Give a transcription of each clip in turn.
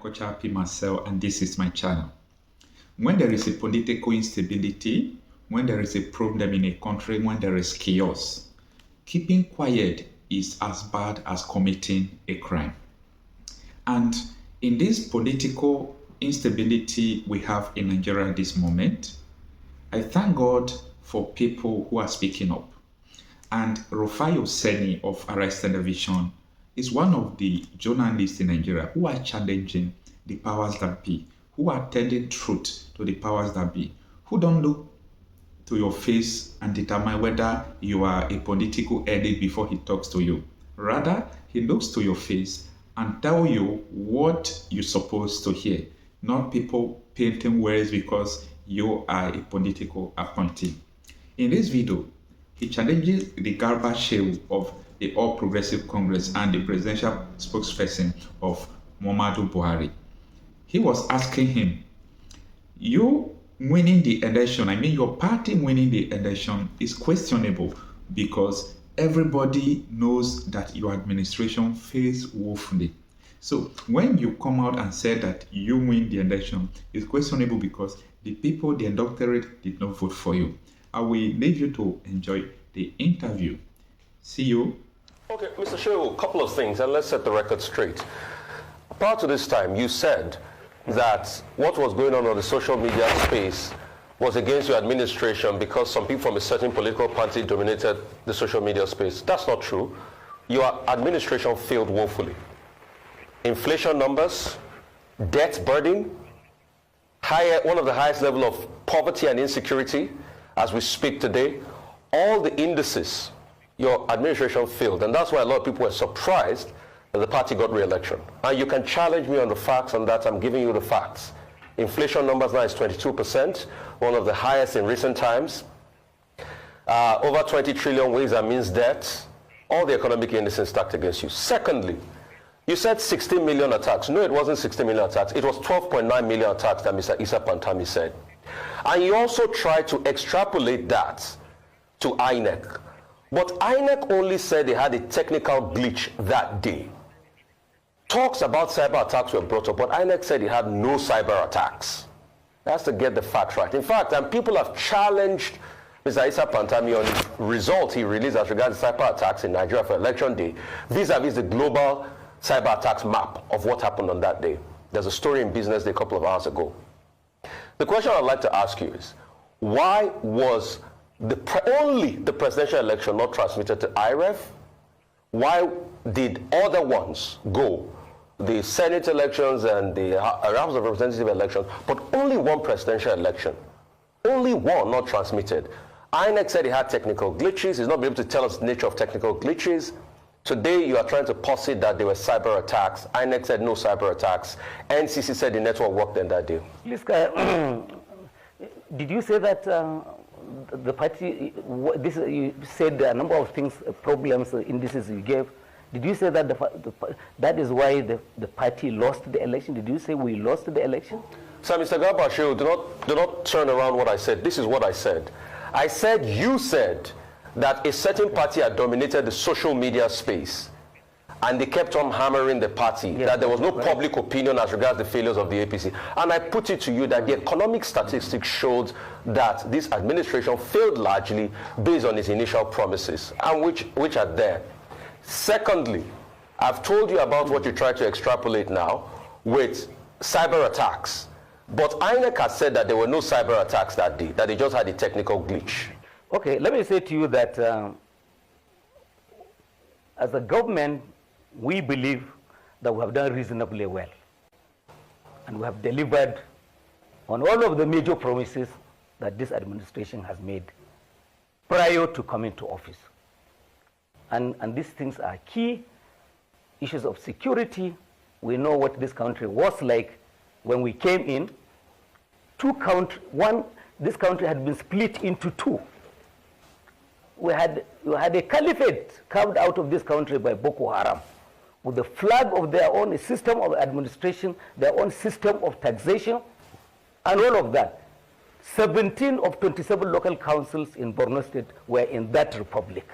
Kochapi Marcel, and this is my channel. When there is a political instability, when there is a problem in a country, when there is chaos, keeping quiet is as bad as committing a crime. And in this political instability we have in Nigeria at this moment, I thank God for people who are speaking up. And Rufai Oseni of Arise Television is one of the journalists in Nigeria who are challenging the powers that be, who are telling truth to the powers that be, who don't look to your face and determine whether you are a political elite before he talks to you. Rather, he looks to your face and tell you what you're supposed to hear, not people painting words because you are a political appointee. In this video, he challenges the Garba Shehu of the All Progressive Congress and the presidential spokesperson of Muhammadu Buhari. He was asking him, you winning the election, I mean your party winning the election is questionable because everybody knows that your administration fails woefully. So when you come out and say that you win the election, it's questionable because the people, the electorate, did not vote for you. I will leave you to enjoy the interview. See you. Okay, Mr. Shehu, a couple of things, and let's set the record straight. Prior to this time, you said that what was going on the social media space was against your administration because some people from a certain political party dominated the social media space. That's not true. Your administration failed woefully. Inflation numbers, debt burden, one of the highest level of poverty and insecurity as we speak today, all the indices, your administration failed. And that's why a lot of people were surprised that the party got re-election. And you can challenge me on the facts on that. I'm giving you the facts. Inflation numbers now is 22%, one of the highest in recent times. Over 20 trillion ways and means debt. All the economic indices stacked against you. Secondly, you said 16 million attacks. No, it wasn't 16 million attacks. It was 12.9 million attacks that Mr. Isa Pantami said. And you also tried to extrapolate that to INEC. But INEC only said they had a technical glitch that day. Talks about cyber attacks were brought up, but INEC said it had no cyber attacks. That's to get the facts right. In fact, and people have challenged Mr. Isa Pantami on the result he released as regards cyber attacks in Nigeria for election day, vis-a-vis the global cyber attacks map of what happened on that day. There's a story in Business Day a couple of hours ago. The question I'd like to ask you is, why was only the presidential election not transmitted to IREF? Why did other ones go? The Senate elections and the House of Representatives elections, but only one presidential election. Only one not transmitted. INEC said it had technical glitches. He's not been able to tell us the nature of technical glitches. Today, you are trying to posit that there were cyber attacks. INEC said no cyber attacks. NCC said the network worked in that day. Please, did you say that the party, you said a number of things, problems, indices you gave. Did you say that that is why the party lost the election? Did you say we lost the election? So, Mr. Garba Shehu, do not turn around what I said. This is what I said. I said you said that a certain party had dominated the social media space and they kept on hammering the party, that there was no public opinion as regards the failures of the APC. And I put it to you that the economic statistics showed that this administration failed largely based on its initial promises, and which are there. Secondly, I've told you about what you try to extrapolate now with cyber attacks. But INEC has said that there were no cyber attacks that day, that they just had a technical glitch. Okay, let me say to you that as a government, we believe that we have done reasonably well. And we have delivered on all of the major promises that this administration has made prior to coming to office. And these things are key issues of security. We know what this country was like when we came in. This country had been split into two. We had a caliphate carved out of this country by Boko Haram, with the flag of their own system of administration, their own system of taxation, and all of that. 17 of 27 local councils in Borno State were in that republic.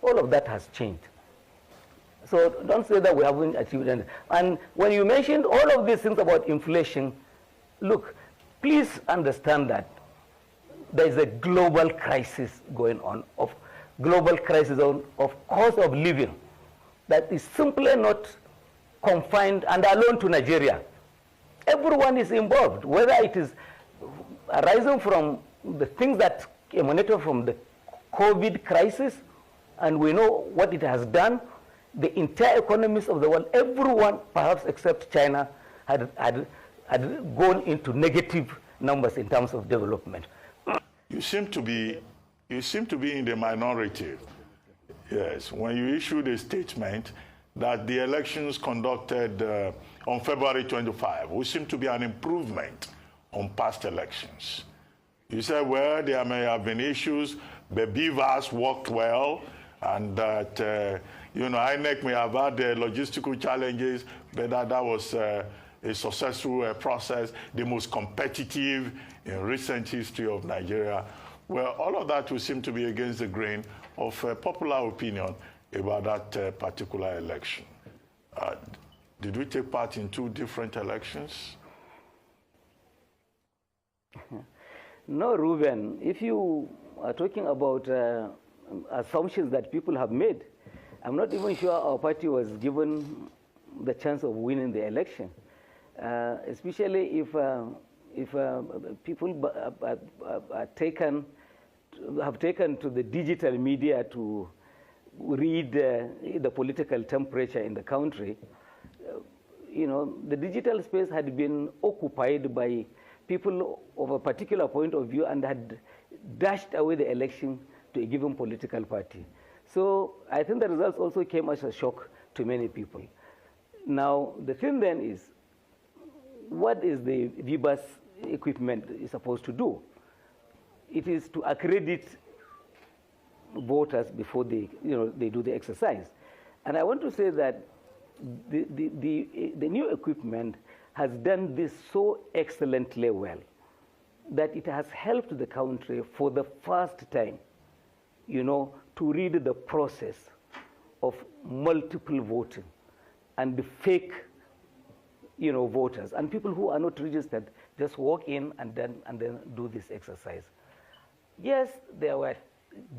All of that has changed. So don't say that we haven't achieved anything. And when you mentioned all of these things about inflation, look, please understand that there is a global crisis going on, of cost of living, that is simply not confined and alone to Nigeria. Everyone is involved, whether it is arising from the things that emanated from the COVID crisis, and we know what it has done. The entire economies of the world, everyone, perhaps except China, had gone into negative numbers in terms of development. You seem to be in the minority. Yes, when you issued a statement that the elections conducted on February 25 will seem to be an improvement on past elections. You said, well, there may have been issues, but BVAS worked well, and that, INEC may have had logistical challenges, but that was a successful process, the most competitive in recent history of Nigeria. Well, all of that will seem to be against the grain of popular opinion about that particular election. Did we take part in two different elections? No, Ruben, if you are talking about assumptions that people have made, I'm not even sure our party was given the chance of winning the election, especially if people have taken to the digital media to read the political temperature in the country. The digital space had been occupied by people of a particular point of view and had dashed away the election to a given political party. So I think the results also came as a shock to many people. Now, the thing then is, what is the VBAS equipment is supposed to do? It is to accredit voters before they do the exercise. And I want to say that the new equipment has done this so excellently well that it has helped the country for the first time, to read the process of multiple voting and the fake, voters and people who are not registered just walk in and then do this exercise. Yes, there were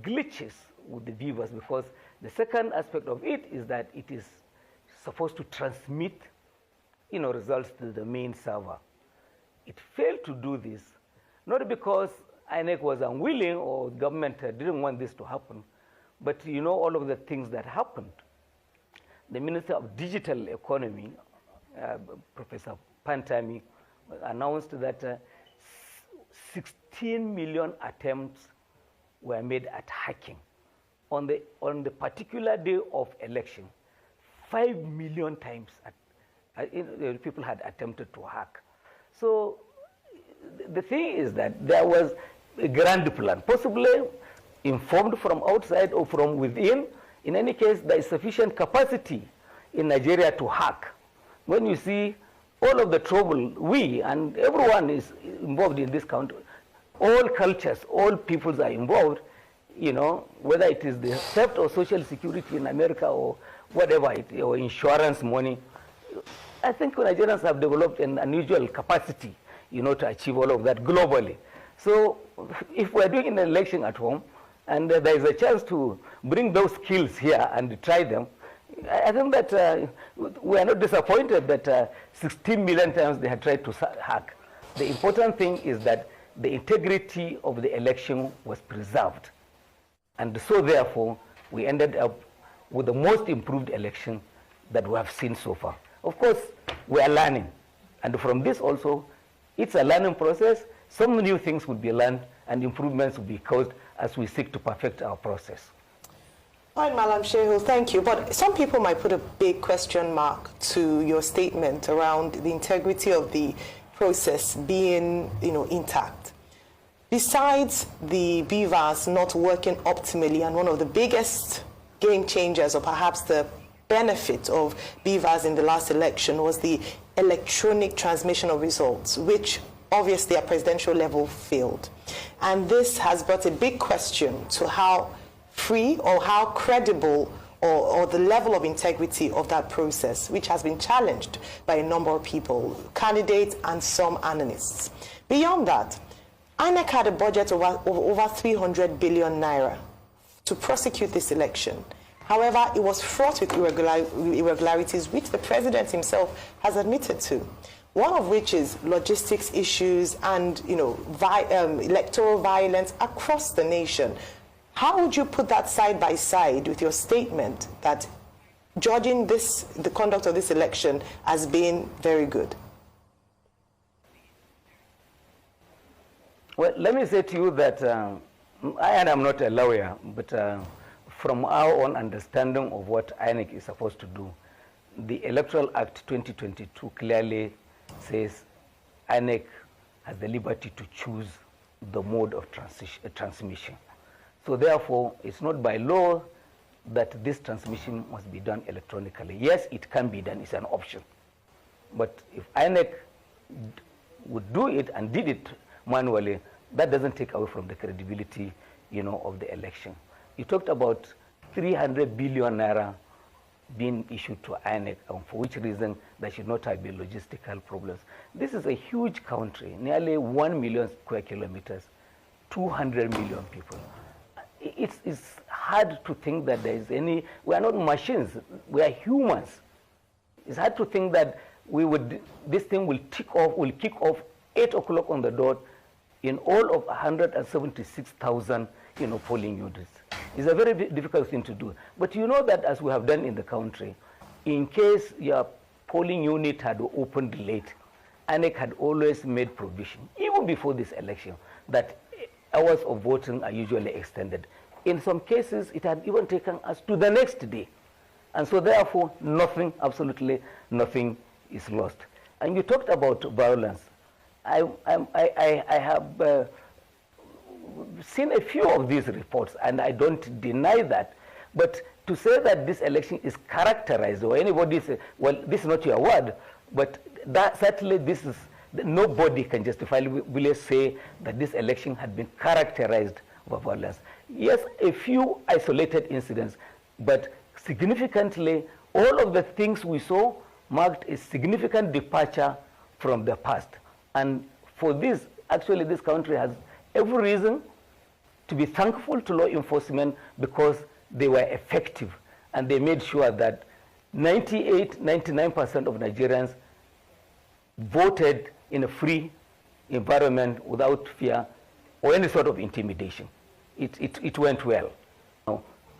glitches with the viewers, because the second aspect of it is that it is supposed to transmit results to the main server. It failed to do this, not because INEC was unwilling or government didn't want this to happen, but all of the things that happened. The Minister of Digital Economy, Professor Pantami, announced that 16 million attempts were made at hacking. On the particular day of election, 5 million times people had attempted to hack. So the thing is that there was a grand plan, possibly informed from outside or from within. In any case, there is sufficient capacity in Nigeria to hack. When you see all of the trouble, we and everyone is involved in this country, all cultures, all peoples are involved, whether it is the theft or social security in America or whatever, or insurance money. I think Nigerians have developed an unusual capacity, to achieve all of that globally. So if we're doing an election at home and there is a chance to bring those skills here and try them, I think that we are not disappointed that 16 million times they had tried to hack. The important thing is that the integrity of the election was preserved. And so therefore, we ended up with the most improved election that we have seen so far. Of course, we are learning. And from this also, it's a learning process. Some new things will be learned and improvements will be caused as we seek to perfect our process. All right, Malam Shehu, thank you. But some people might put a big question mark to your statement around the integrity of the process being, intact. Besides the BVAS not working optimally, and one of the biggest game changers, or perhaps the benefit of BVAS in the last election, was the electronic transmission of results, which obviously at presidential level failed. And this has brought a big question to how free or how credible or the level of integrity of that process, which has been challenged by a number of people, candidates and some analysts. Beyond that, INEC had a budget of over 300 billion naira to prosecute this election. However, it was fraught with irregularities, which the president himself has admitted to. One of which is logistics issues and, electoral violence across the nation. How would you put that side by side with your statement that judging the conduct of this election as being very good? Well, let me say to you that I am not a lawyer, but from our own understanding of what INEC is supposed to do, the Electoral Act 2022 clearly says INEC has the liberty to choose the mode of transmission. So therefore, it's not by law that this transmission must be done electronically. Yes, it can be done, it's an option. But if INEC would do it and did it manually, that doesn't take away from the credibility, of the election. You talked about 300 billion naira being issued to INEC, for which reason there should not have been logistical problems. This is a huge country, nearly 1 million square kilometers, 200 million people. It's hard to think that there is we are not machines, we are humans. It's hard to think that this thing will kick off 8 o'clock on the dot in all of 176,000, polling units. It's a very difficult thing to do. But you know that as we have done in the country, in case your polling unit had opened late, INEC had always made provision, even before this election, that hours of voting are usually extended. In some cases, it had even taken us to the next day. And so therefore, absolutely nothing is lost. And you talked about violence. I have seen a few of these reports, and I don't deny that. But to say that this election is characterized, or anybody say, well, this is not your word, but that certainly nobody can justifiably say that this election had been characterized by violence. Yes, a few isolated incidents, but significantly, all of the things we saw marked a significant departure from the past. And for this, actually, this country has every reason to be thankful to law enforcement because they were effective and they made sure that 99% of Nigerians voted in a free environment without fear or any sort of intimidation. It went well.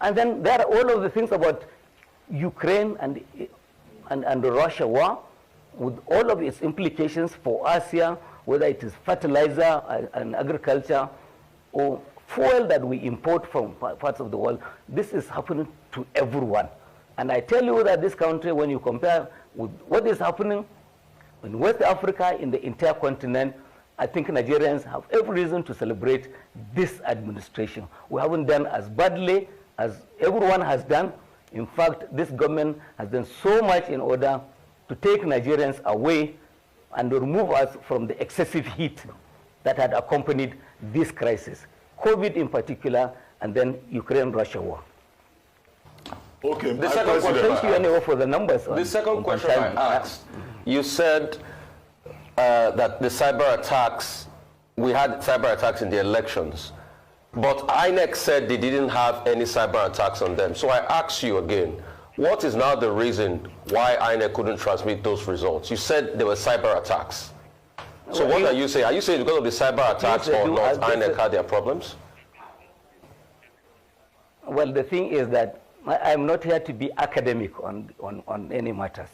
And then there are all of the things about Ukraine and the Russia war, with all of its implications for us here, whether it is fertilizer and agriculture or fuel that we import from parts of the world. This is happening to everyone. And I tell you that this country, when you compare with what is happening in West Africa, in the entire continent, I think Nigerians have every reason to celebrate this administration. We haven't done as badly as everyone has done. In fact, this government has done so much in order to take Nigerians away and remove us from the excessive heat that had accompanied this crisis, COVID in particular, and then Ukraine-Russia war. Okay, the second question, thank you anyway for the numbers. The second question I asked, you said that the cyber attacks, we had cyber attacks in the elections, but INEC said they didn't have any cyber attacks on them. So I ask you again, what is now the reason why INEC couldn't transmit those results? You said there were cyber attacks. So what are you saying? Are you saying because of the cyber attacks or not INEC had their problems? Well, the thing is that I'm not here to be academic on any matters.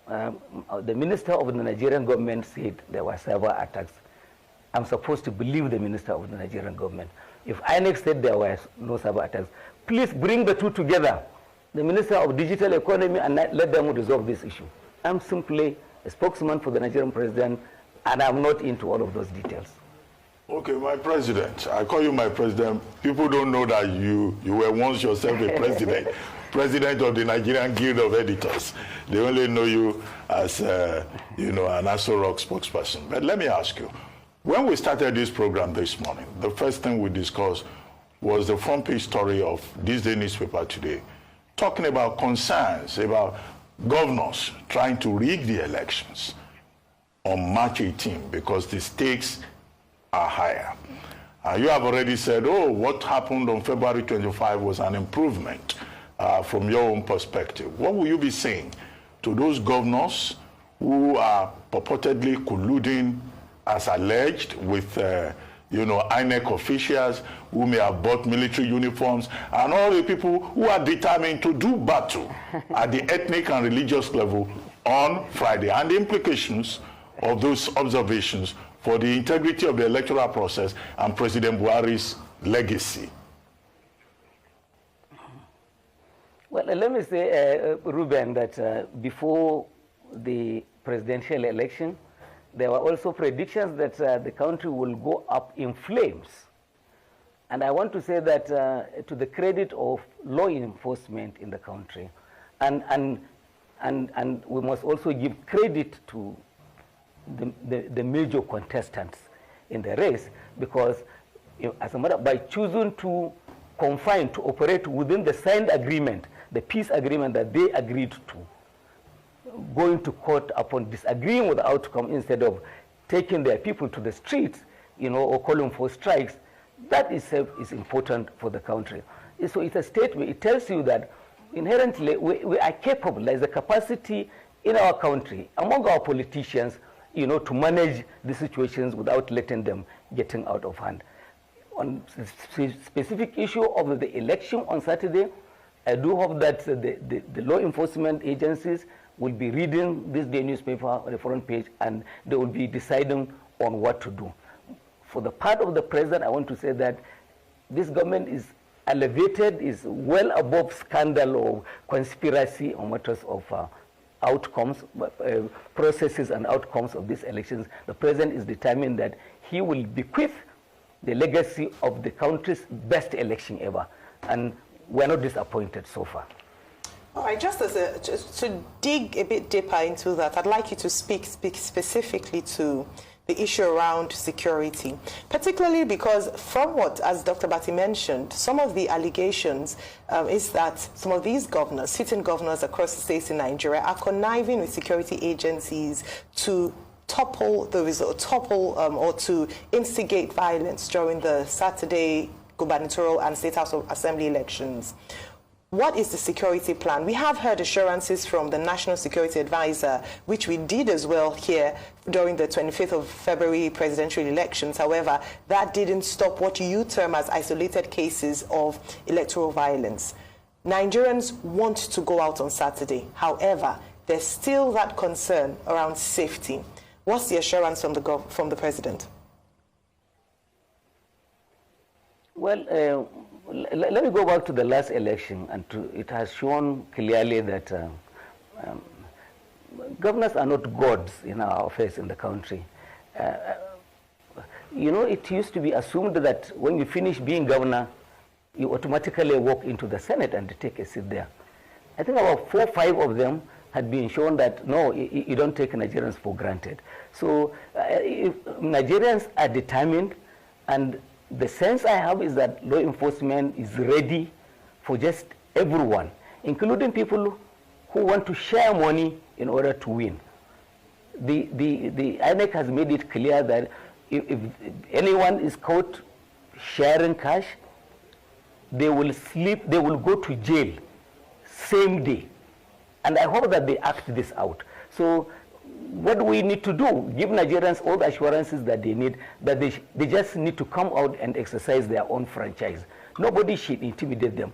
The minister of the Nigerian government said there were cyber attacks. I'm supposed to believe the minister of the Nigerian government. If INEC said there were no cyber attacks, please bring the two together, the Minister of Digital Economy, and let them resolve this issue. I'm simply a spokesman for the Nigerian president, and I'm not into all of those details. Okay, my president. I call you my president. People don't know that you were once yourself a president, president of the Nigerian Guild of Editors. They only know you as, an Aso Rock spokesperson. But let me ask you, when we started this program this morning, the first thing we discussed was the front page story of this day newspaper today, talking about concerns about governors trying to rig the elections on March 18 because the stakes are higher. You have already said, oh, what happened on February 25 was an improvement from your own perspective. What will you be saying to those governors who are purportedly colluding, as alleged, with INEC officials who may have bought military uniforms, and all the people who are determined to do battle at the ethnic and religious level on Friday, and the implications of those observations for the integrity of the electoral process and President Buhari's legacy? Well, let me say, Ruben, that before the presidential election, there were also predictions that the country will go up in flames. And I want to say that to the credit of law enforcement in the country, and we must also give credit to the major contestants in the race, because as a matter, by choosing to confine, to operate within the signed agreement, the peace agreement that they agreed to, going to court upon disagreeing with the outcome instead of taking their people to the streets, or calling for strikes, that itself is important for the country. So it's a statement. It tells you that inherently we are capable. There is a capacity in our country, among our politicians, to manage the situations without letting them getting out of hand. On the specific issue of the election on Saturday, I do hope that the law enforcement agencies will be reading this day newspaper on the front page, and they will be deciding on what to do. For the part of the president, I want to say that this government is elevated, is well above scandal or conspiracy on matters of outcomes, processes and outcomes of these elections. The president is determined that he will bequeath the legacy of the country's best election ever. And we're not disappointed so far. All right, just to dig a bit deeper into that, I'd like you to speak specifically to the issue around security, particularly because from what, as Dr. Bati mentioned, some of the allegations is that some of these governors, sitting governors across the states in Nigeria, are conniving with security agencies to topple the result, or to instigate violence during the Saturday gubernatorial and State House of Assembly elections. What is the security plan? We have heard assurances from the National Security Advisor, which we did as well here during the 25th of February presidential elections. However, that didn't stop what you term as isolated cases of electoral violence. Nigerians want to go out on Saturday. However, there's still that concern around safety. What's the assurance from the president? Well, let me go back to the last election, and it has shown clearly that governors are not gods in our affairs in the country. It used to be assumed that when you finish being governor, you automatically walk into the Senate and take a seat there. I think about 4 or 5 of them had been shown that, no, you don't take Nigerians for granted. So if Nigerians are determined, and the sense I have is that law enforcement is ready for just everyone, including people who want to share money in order to win. The INEC has made it clear that if anyone is caught sharing cash, they will go to jail same day. And I hope that they act this out. So what do we need to do? Give Nigerians all the assurances that they need, that they just need to come out and exercise their own franchise. Nobody should intimidate them.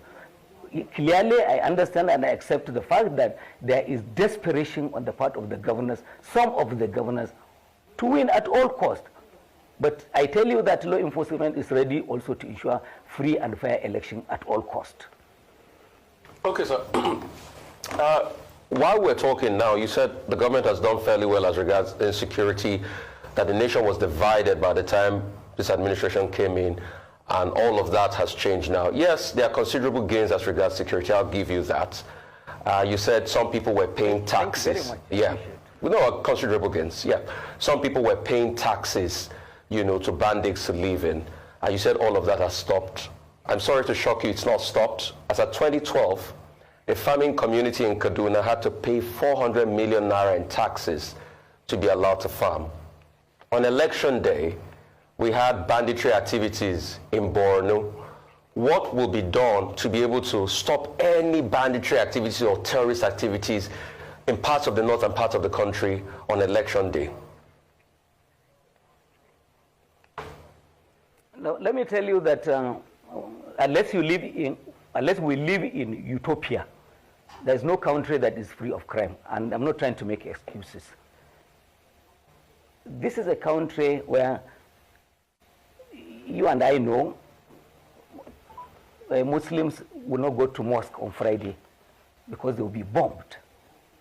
Clearly, I understand and I accept the fact that there is desperation on the part of the governors, some of the governors, to win at all cost. But I tell you that law enforcement is ready also to ensure free and fair election at all cost. Okay, sir. While we're talking now, you said the government has done fairly well as regards insecurity, that the nation was divided by the time this administration came in, and all of that has changed now. Yes, there are considerable gains as regards security, I'll give you that. You said some people were paying taxes. Yeah, no, considerable gains, yeah. Some people were paying taxes, to bandits to live in. You said all of that has stopped. I'm sorry to shock you, it's not stopped. As at 2012, a farming community in Kaduna had to pay 400 million naira in taxes to be allowed to farm. On election day, we had banditry activities in Borno. What will be done to be able to stop any banditry activities or terrorist activities in parts of the north and parts of the country on election day? Now, let me tell you that unless we live in utopia, there's no country that is free of crime. And I'm not trying to make excuses. This is a country where you and I know Muslims will not go to mosque on Friday because they will be bombed.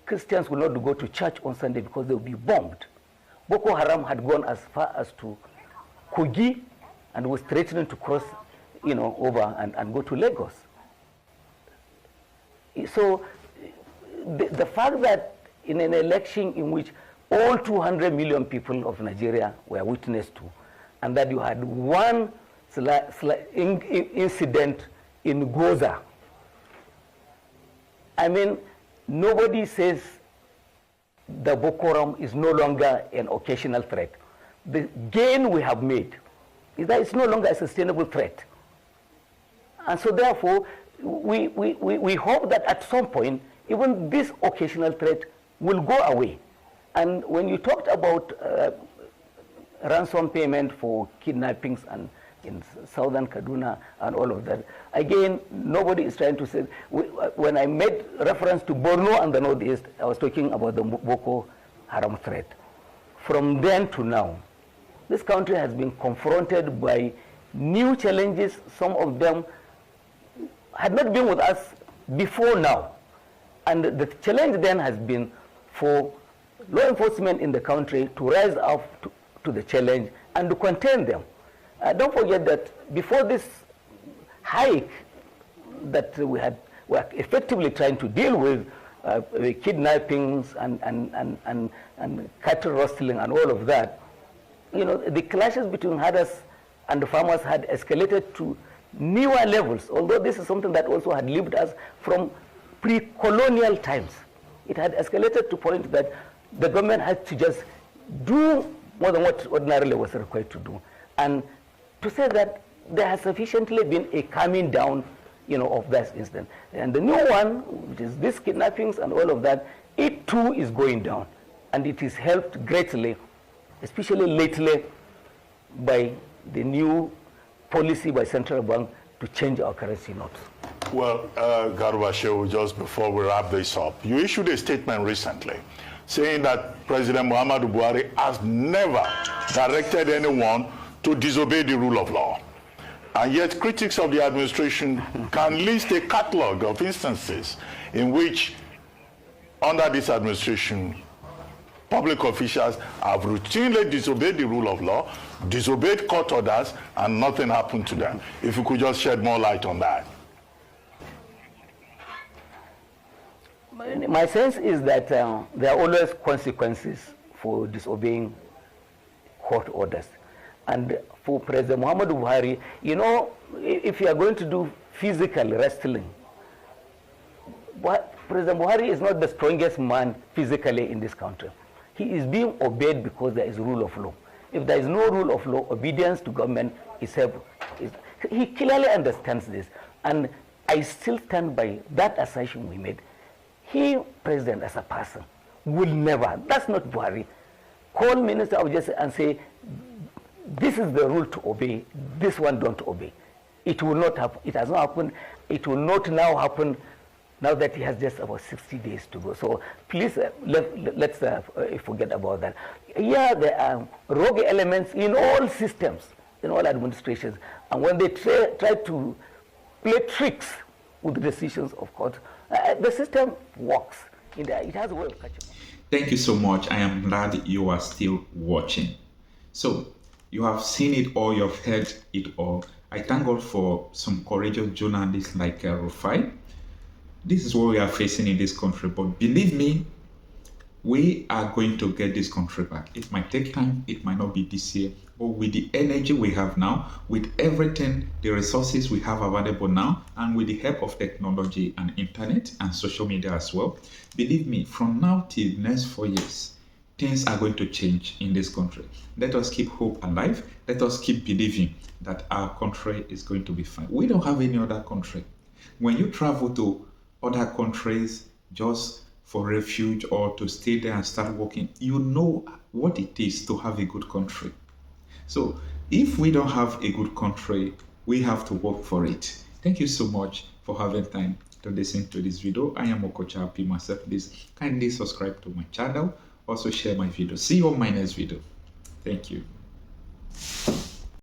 Christians will not go to church on Sunday because they will be bombed. Boko Haram had gone as far as to Kogi and was threatening to cross, over and go to Lagos. So the fact that in an election in which all 200 million people of Nigeria were witness to, and that you had one incident in Goza, I mean, nobody says the Boko Haram is no longer an occasional threat. The gain we have made is that it's no longer a sustainable threat. And so therefore, we hope that at some point, even this occasional threat will go away. And when you talked about ransom payment for kidnappings and in southern Kaduna and all of that, again, nobody is trying to say, when I made reference to Borno and the Northeast, I was talking about the Boko Haram threat. From then to now, this country has been confronted by new challenges. Some of them had not been with us before now. And the challenge then has been for law enforcement in the country to rise up to the challenge and to contain them. Don't forget that before this hike that we were effectively trying to deal with kidnappings and cattle rustling and all of that, the clashes between herders and the farmers had escalated to newer levels, although this is something that also had lived us from pre-colonial times. It had escalated to the point that the government had to just do more than what ordinarily was required to do. And to say that there has sufficiently been a calming down, of that incident. And the new one, which is these kidnappings and all of that, it too is going down. And it is helped greatly, especially lately, by the new policy by Central Bank to change our currency notes. Well, Garba Shehu, just before we wrap this up, you issued a statement recently saying that President Muhammadu Buhari has never directed anyone to disobey the rule of law. And yet critics of the administration can list a catalog of instances in which, under this administration, public officials have routinely disobeyed the rule of law, disobeyed court orders, and nothing happened to them. If you could just shed more light on that. My sense is that there are always consequences for disobeying court orders. And for President Muhammadu Buhari, if you are going to do physical wrestling, President Buhari is not the strongest man physically in this country. He is being obeyed because there is rule of law. If there is no rule of law, obedience to government is he clearly understands this. And I still stand by that assertion we made. He, President as a person, will never, that's not Buhari, call Minister of Justice and say, this is the rule to obey, this one don't obey. It will not happen. It has not happened. It will not now happen now that he has just about 60 days to go. So please, let's forget about that. Yeah, there are rogue elements in all systems, in all administrations. And when they try to play tricks with the decisions of court, the system works. It has a way of catching up. Thank you so much. I am glad you are still watching. So, you have seen it all, you have heard it all. I thank God for some courageous journalists like Rufai. This is what we are facing in this country, but believe me, we are going to get this country back. It might take time, it might not be this year, but with the energy we have now, with everything, the resources we have available now, and with the help of technology and internet and social media as well, believe me, from now till next 4 years, things are going to change in this country. Let us keep hope alive. Let us keep believing that our country is going to be fine. We don't have any other country. When you travel to other countries just for refuge or to stay there and start working, you know what it is to have a good country. So if we don't have a good country, we have to work for it. Thank you so much for having time to listen to this video. I am Okocha P myself. Please kindly subscribe to my channel. Also share my video. See you on my next video. Thank you.